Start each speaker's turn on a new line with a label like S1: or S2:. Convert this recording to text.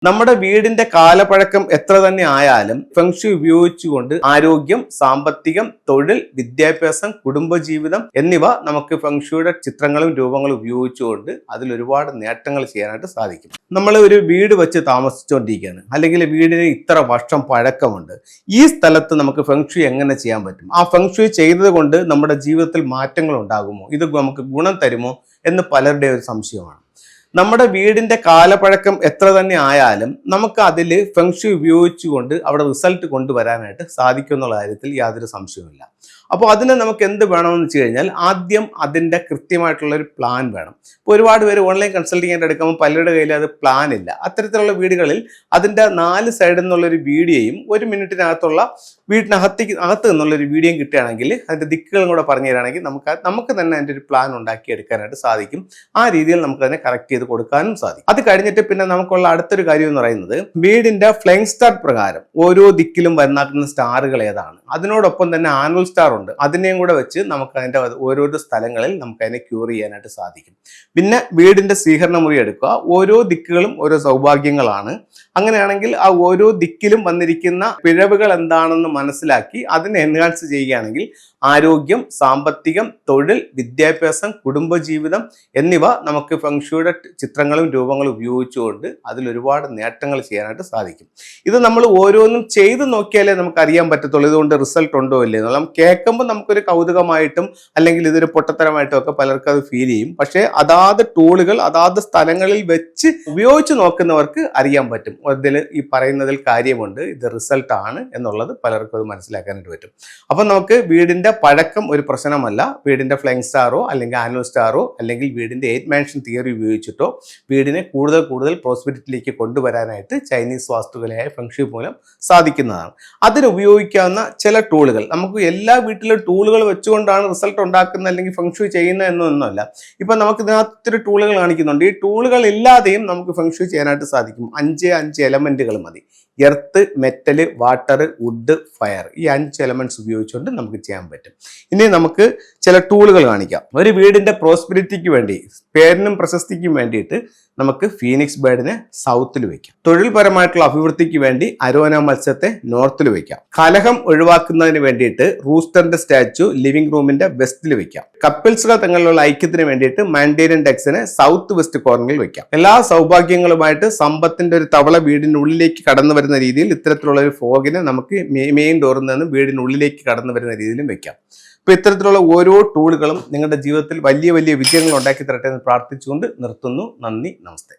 S1: നമ്മുടെ വീടിന്റെ കാലപ്പഴക്കം എത്ര തന്നെ ആയാലും ഫെങ്ഷു ഉപയോഗിച്ചുകൊണ്ട് ആരോഗ്യം, സാമ്പത്തികം, തൊഴിൽ, വിദ്യാഭ്യാസം, കുടുംബജീവിതം എന്നിവ നമുക്ക് ഫെങ്ഷുയുടെ ചിത്രങ്ങളും രൂപങ്ങളും ഉപയോഗിച്ചുകൊണ്ട് അതിൽ ഒരുപാട് നേട്ടങ്ങൾ ചെയ്യാനായിട്ട് സാധിക്കും. നമ്മൾ ഒരു വീട് വെച്ച് താമസിച്ചുകൊണ്ടിരിക്കുകയാണ്, അല്ലെങ്കിൽ വീടിന് ഇത്ര വർഷം പഴക്കമുണ്ട്. ഈ സ്ഥലത്ത് നമുക്ക് ഫെങ്ഷു എങ്ങനെ ചെയ്യാൻ പറ്റും? ആ ഫെങ്ഷു ചെയ്തത് കൊണ്ട് നമ്മുടെ ജീവിതത്തിൽ മാറ്റങ്ങൾ ഉണ്ടാകുമോ? ഇത് നമുക്ക് ഗുണം തരുമോ എന്ന് പലരുടെയും ഒരു സംശയമാണ്. നമ്മുടെ വീടിന്റെ കാലപ്പഴക്കം എത്ര തന്നെ ആയാലും നമുക്ക് അതിൽ ഫെങ്ഷു ഉപയോഗിച്ചുകൊണ്ട് അവിടെ റിസൾട്ട് കൊണ്ടുവരാനായിട്ട് സാധിക്കും എന്നുള്ള കാര്യത്തിൽ യാതൊരു സംശയവുമില്ല. അപ്പോൾ അതിന് നമുക്ക് എന്ത് വേണമെന്ന് വെച്ച് കഴിഞ്ഞാൽ ആദ്യം അതിൻ്റെ കൃത്യമായിട്ടുള്ളൊരു പ്ലാൻ വേണം. ഇപ്പോൾ ഒരുപാട് പേര് ഓൺലൈൻ കൺസൾട്ടിംഗ് ആയിട്ട് എടുക്കുമ്പോൾ പലരുടെ കയ്യിൽ അത് പ്ലാൻ ഇല്ല. അത്തരത്തിലുള്ള വീടുകളിൽ അതിൻ്റെ 4 സൈഡിൽ നിന്നുള്ളൊരു വീഡിയോയും 1 മിനിറ്റിനകത്തുള്ള അകത്ത് നിന്നുള്ളൊരു വീഡിയോയും കിട്ടുകയാണെങ്കിൽ അതിൻ്റെ ദിക്കുകളും കൂടെ പറഞ്ഞു തരികയാണെങ്കിൽ നമുക്ക് തന്നെ അതിൻ്റെ ഒരു പ്ലാൻ ഉണ്ടാക്കി എടുക്കാനായിട്ട് സാധിക്കും. ആ രീതിയിൽ നമുക്ക് അതിനെ കറക്റ്റ് ചെയ്ത് കൊടുക്കാനും സാധിക്കും. അത് കഴിഞ്ഞിട്ട് പിന്നെ നമുക്കുള്ള അടുത്തൊരു കാര്യം എന്ന് പറയുന്നത് വീടിന്റെ ഫ്ലൈങ് സ്റ്റാർ പ്രകാരം ഓരോ ദിക്കിലും വരുന്ന സ്റ്റാറുകൾ ഏതാണ്, അതിനോടൊപ്പം തന്നെ ആനുവൽ സ്റ്റാർ ഉണ്ട്. അതിനെയും കൂടെ വെച്ച് നമുക്ക് അതിന്റെ ഓരോരോ സ്ഥലങ്ങളിൽ നമുക്ക് അതിനെ ക്യൂർ ചെയ്യാനായിട്ട് സാധിക്കും. പിന്നെ വീടിന്റെ സ്വീകരണ മുറി എടുക്കുക. ഓരോ ദിക്കുകളും ഓരോ സൗഭാഗ്യങ്ങളാണ്. അങ്ങനെയാണെങ്കിൽ ആ ഓരോ ദിക്കിലും വന്നിരിക്കുന്ന പിഴവുകൾ എന്താണെന്ന് മനസ്സിലാക്കി അതിനെ എൻഹാൻസ് ചെയ്യുകയാണെങ്കിൽ ആരോഗ്യം, സാമ്പത്തികം, തൊഴിൽ, വിദ്യാഭ്യാസം, കുടുംബജീവിതം എന്നിവ നമുക്ക് ഫെങ്ഷുയുടെ ചിത്രങ്ങളും രൂപങ്ങളും ഉപയോഗിച്ചുകൊണ്ട് അതിൽ ഒരുപാട് നേട്ടങ്ങൾ ചെയ്യാനായിട്ട് സാധിക്കും. ഇത് നമ്മൾ ഓരോന്നും ചെയ്ത് നോക്കിയാലേ നമുക്ക് അറിയാൻ പറ്റത്തുള്ളൂ ഇതുകൊണ്ട് റിസൾട്ട് ഉണ്ടോ ഇല്ലേ എന്നുള്ളത്. കേൾക്കുമ്പോൾ നമുക്കൊരു കൗതുകമായിട്ടും അല്ലെങ്കിൽ ഇതൊരു പൊട്ടത്തരമായിട്ടും ഒക്കെ പലർക്കും അത് ഫീൽ ചെയ്യും. പക്ഷേ അതാത് ടൂളുകൾ അതാത് സ്ഥലങ്ങളിൽ വെച്ച് ഉപയോഗിച്ച് നോക്കുന്നവർക്ക് അറിയാൻ പറ്റും ഇതിൽ ഈ പറയുന്നതിൽ കാര്യമുണ്ട്, ഇത് റിസൾട്ട് ആണ് എന്നുള്ളത് പലർക്കും അത് മനസ്സിലാക്കാനായിട്ട് പറ്റും. അപ്പം നമുക്ക് വീടിന്റെ പഴക്കം ഒരു പ്രശ്നമല്ല. വീടിന്റെ ഫ്ലൈങ് സ്റ്റാറോ അല്ലെങ്കിൽ ആനുവൽ സ്റ്റാറോ അല്ലെങ്കിൽ വീടിന്റെ 8 മാൻഷൻ തിയറി ഉപയോഗിച്ചിട്ടോ വീടിനെ കൂടുതൽ പ്രോസ്പെരിറ്റിയിലേക്ക് കൊണ്ടുവരാനായിട്ട് ചൈനീസ് വാസ്തുകലയായ ഫെങ്ഷു മൂലം സാധിക്കുന്നതാണ്. അതിന് ഉപയോഗിക്കാവുന്ന ചില ടൂളുകൾ, നമുക്ക് എല്ലാ വീട്ടിലും ടൂളുകൾ വെച്ചുകൊണ്ടാണ് റിസൾട്ട് ഉണ്ടാക്കുന്നത് അല്ലെങ്കിൽ ഫെങ്ഷു ചെയ്യുന്നത് എന്നൊന്നുമല്ല. ഇപ്പം നമുക്ക് ഇതിനകത്തൊരു ടൂളുകൾ കാണിക്കുന്നുണ്ട്. ഈ ടൂളുകൾ ഇല്ലാതെയും നമുക്ക് ഫെങ്ഷു ചെയ്യാനായിട്ട് സാധിക്കും. 5 എലമെന്റുകൾ മതി. Earth, metal, water, wood, fire, ഈ 5 എലമെന്റ്സ് ഉപയോഗിച്ചുകൊണ്ട് നമുക്ക് ചെയ്യാൻ പറ്റും. ഇനി നമുക്ക് ചില ടൂളുകൾ കാണിക്കാം. ഒരു വീടിന്റെ പ്രോസ്പെരിറ്റിക്ക് വേണ്ടി, പേരിനും പ്രശസ്തിക്കും വേണ്ടിയിട്ട് നമുക്ക് ഫീനിക്സ് ബേർഡിനെ സൗത്തിൽ വെക്കാം. തൊഴിൽപരമായിട്ടുള്ള അഭിവൃദ്ധിക്ക് വേണ്ടി അരോന മത്സ്യത്തെ നോർത്തിൽ വെക്കാം. കലഹം ഒഴിവാക്കുന്നതിന് വേണ്ടിയിട്ട് റൂസ്റ്ററിന്റെ സ്റ്റാച്ചു ലിവിംഗ് റൂമിന്റെ വെസ്റ്റിൽ വെക്കാം. കപ്പിൾസുകൾ തമ്മിലുള്ള ഐക്യത്തിന് വേണ്ടിയിട്ട് മാൻഡേരിയൻ ഡെക്സിനെ സൗത്ത് വെസ്റ്റ് കോർണറിൽ വെക്കാം. എല്ലാ സൗഭാഗ്യങ്ങളുമായിട്ട് സമ്പത്തിന്റെ ഒരു തവള വീടിന്റെ ഉള്ളിലേക്ക് കടന്നു വരുന്ന രീതിയിൽ ഇത്തരത്തിലുള്ള ഒരു ഫോഗിനെ നമുക്ക് മെയിൻ ഡോറിൽ നിന്ന് വീടിനുള്ളിലേക്ക് കടന്നു വരുന്ന രീതിയിലും വെക്കാം. അപ്പോൾ ഇത്തരത്തിലുള്ള ഓരോ ടൂളുകളും നിങ്ങളുടെ ജീവിതത്തിൽ വലിയ വിജയങ്ങൾ ഉണ്ടാക്കി തരട്ടെ എന്ന് പ്രാർത്ഥിച്ചുകൊണ്ട് നിർത്തുന്നു. നന്ദി, നമസ്തേ.